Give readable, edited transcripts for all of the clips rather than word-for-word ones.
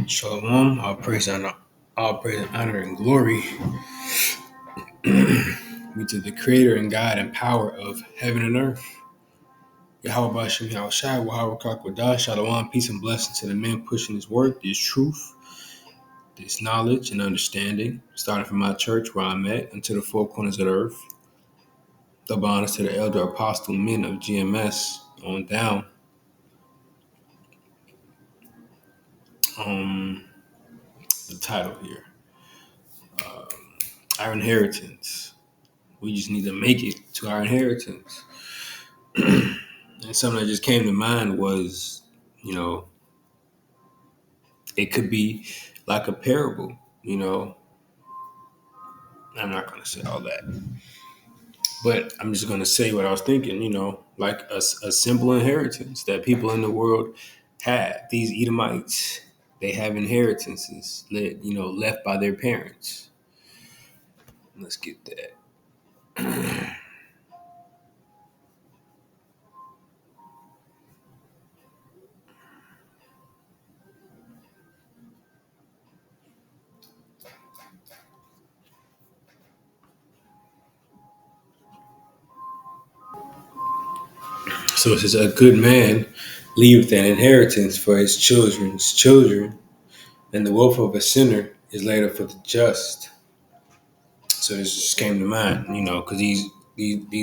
Shalom, all praise, honor, and glory be to the creator and God and power of heaven and earth. Yahweh Bashem Yahushai, Wahara Kakwadash, Shalom, peace and blessing to the man pushing his word, this truth, this knowledge and understanding, starting from my church where I'm at, unto the four corners of the earth. Double honors to the elder apostle men of GMS on down. The title here, our inheritance. We just need to make it to our inheritance. And something that just came to mind was, you know, it could be like a parable, I'm not going to say all that, but I'm just going to say what I was thinking, like a simple inheritance that people in the world have. These Edomites, they have inheritances, left by their parents. Let's get that. So it says, a good man leaveth an inheritance for his children's children, and the wealth of a sinner is laid up for the just. So this just came to mind, because these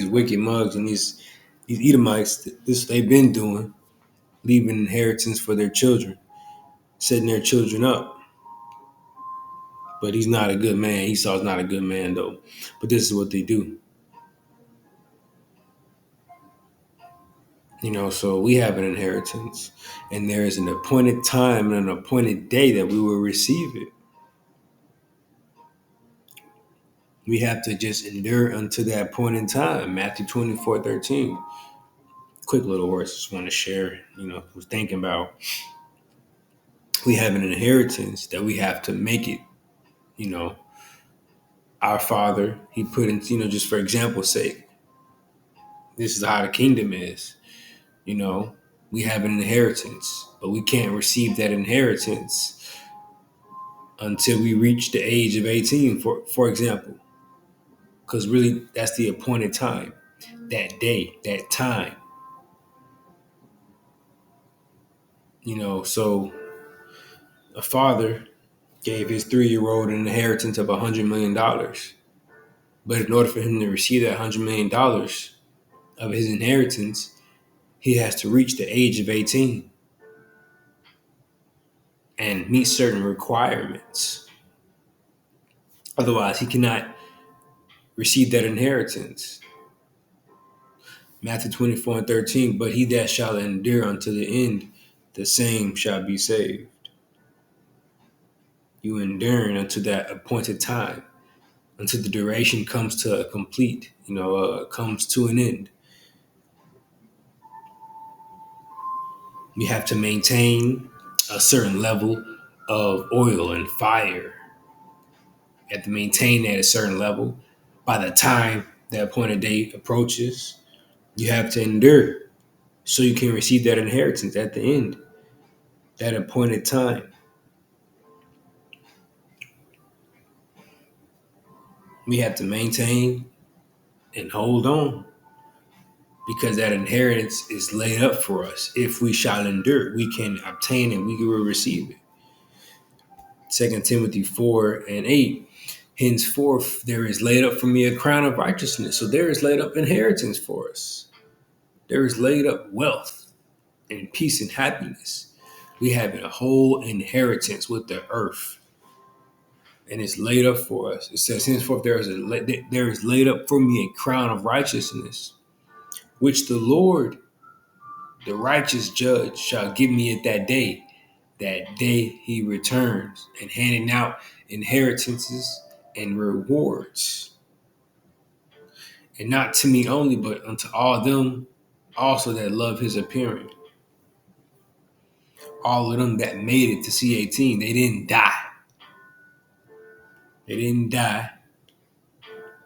wicked mugs and these Edomites, this they've been doing, leaving inheritance for their children, setting their children up. But he's not a good man. Esau's not a good man though. But this is what they do. So we have an inheritance, and there is an appointed time and an appointed day that we will receive it. We have to just endure until that point in time. Matthew 24:13. Quick little words just want to share, was thinking about. We have an inheritance that we have to make it, you know, our father, he put in, just for example's sake, this is how the kingdom is, you know, we have an inheritance, but we can't receive that inheritance until we reach the age of 18, for example, because really that's the appointed time, that day, that time, so a father gave his 3-year-old an inheritance of $100 million. But in order for him to receive that $100 million of his inheritance, he has to reach the age of 18 and meet certain requirements. Otherwise, he cannot receive that inheritance. Matthew 24:13, but he that shall endure unto the end, the same shall be saved. You enduring unto that appointed time, until the duration comes to a complete, comes to an end. You have to maintain a certain level of oil and fire. You have to maintain that at a certain level. By the time that appointed date approaches, you have to endure so you can receive that inheritance at the end, that appointed time. We have to maintain and hold on because that inheritance is laid up for us. If we shall endure, we can obtain it, we will receive it. 2 Timothy 4:8. Henceforth, there is laid up for me a crown of righteousness. So there is laid up inheritance for us. There is laid up wealth and peace and happiness. We have a whole inheritance with the earth, and it's laid up for us. It says, henceforth, there is laid up for me a crown of righteousness, which the Lord, the righteous judge, shall give me at that day. That day he returns and handing out inheritances and rewards. And not to me only, but unto all them also that love his appearing. All of them that made it to C18, they didn't die. They didn't die.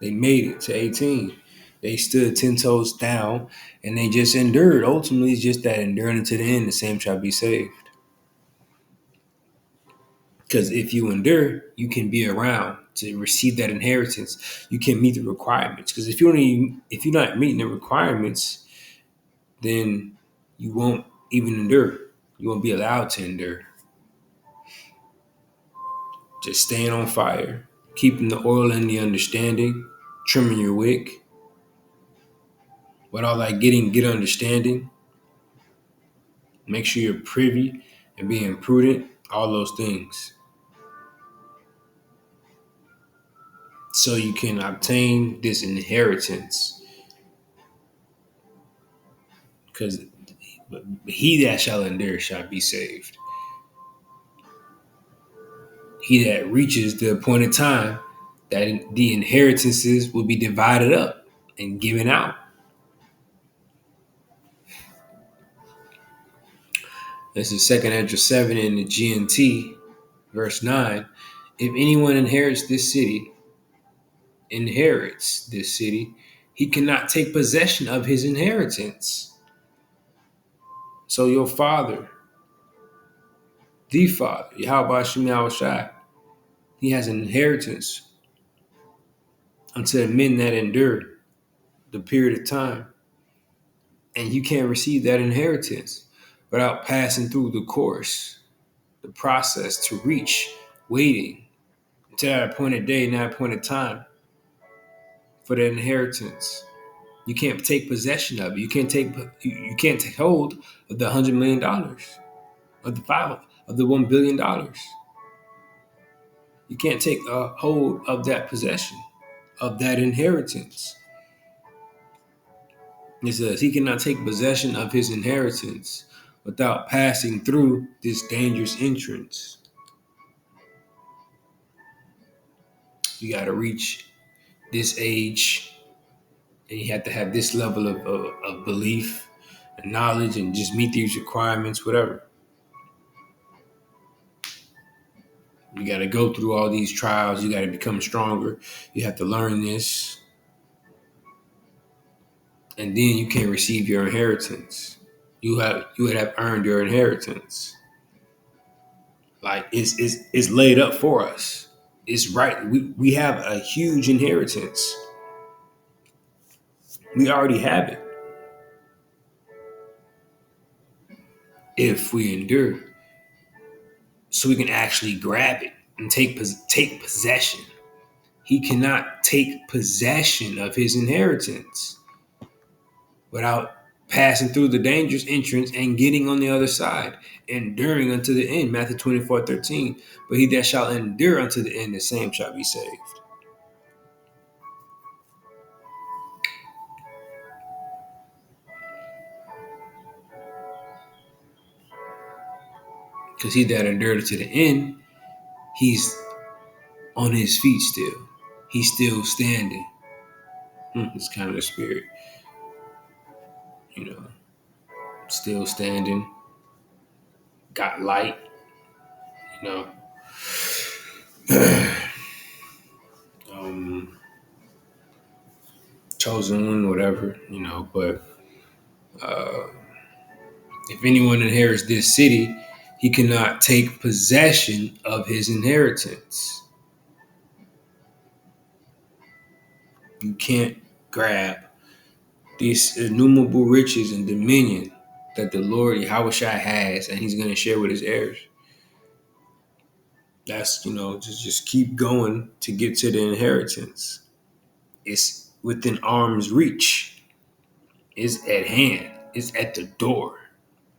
They made it to 18. They stood 10 toes down and they just endured. Ultimately, it's just that enduring to the end, the same shall be saved. Because if you endure, you can be around to receive that inheritance. You can meet the requirements. Because if you're not meeting the requirements, then you won't even endure. You won't be allowed to endure. Just staying on fire, keeping the oil and the understanding, trimming your wick. With all that get understanding. Make sure you're privy and being prudent. All those things. So you can obtain this inheritance. Because he that shall endure shall be saved. He that reaches the appointed time, that the inheritances will be divided up and given out. This is 2nd Ezra 7 in the GNT, verse 9. If anyone inherits this city, he cannot take possession of his inheritance. So your father, the Father, Yahweh Shem Yahushai, he has an inheritance unto the men that endure the period of time. And you can't receive that inheritance without passing through the course, the process to reach, waiting to that appointed day and that appointed time for that inheritance. You can't take possession of it. You can't take hold of the $100 million, of the $1 billion. You can't take a hold of that possession, of that inheritance. It says he cannot take possession of his inheritance without passing through this dangerous entrance. You got to reach this age, and you have to have this level of belief and knowledge and just meet these requirements, whatever. You got to go through all these trials. You got to become stronger. You have to learn this. And then you can receive your inheritance. You would have earned your inheritance. Like it's laid up for us. It's right. We have a huge inheritance. We already have it. If we endure, so we can actually grab it and take possession. He cannot take possession of his inheritance without passing through the dangerous entrance and getting on the other side, enduring unto the end. Matthew 24:13. But he that shall endure unto the end, the same shall be saved. Because he that endured to the end, he's on his feet still. He's still standing. It's kind of the spirit, you know, still standing, got light, you know. Chosen one, whatever, you know. But if anyone inherits this city, he cannot take possession of his inheritance. You can't grab these innumerable riches and dominion that the Lord Yahushua has, and he's going to share with his heirs. That's, just keep going to get to the inheritance. It's within arm's reach. It's at hand. It's at the door.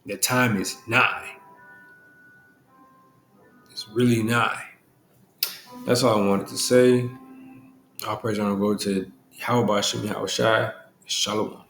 The time is nigh. It's really nigh. That's all I wanted to say. All praise and honor go to Yahweh Shem Yahushai. Shalom.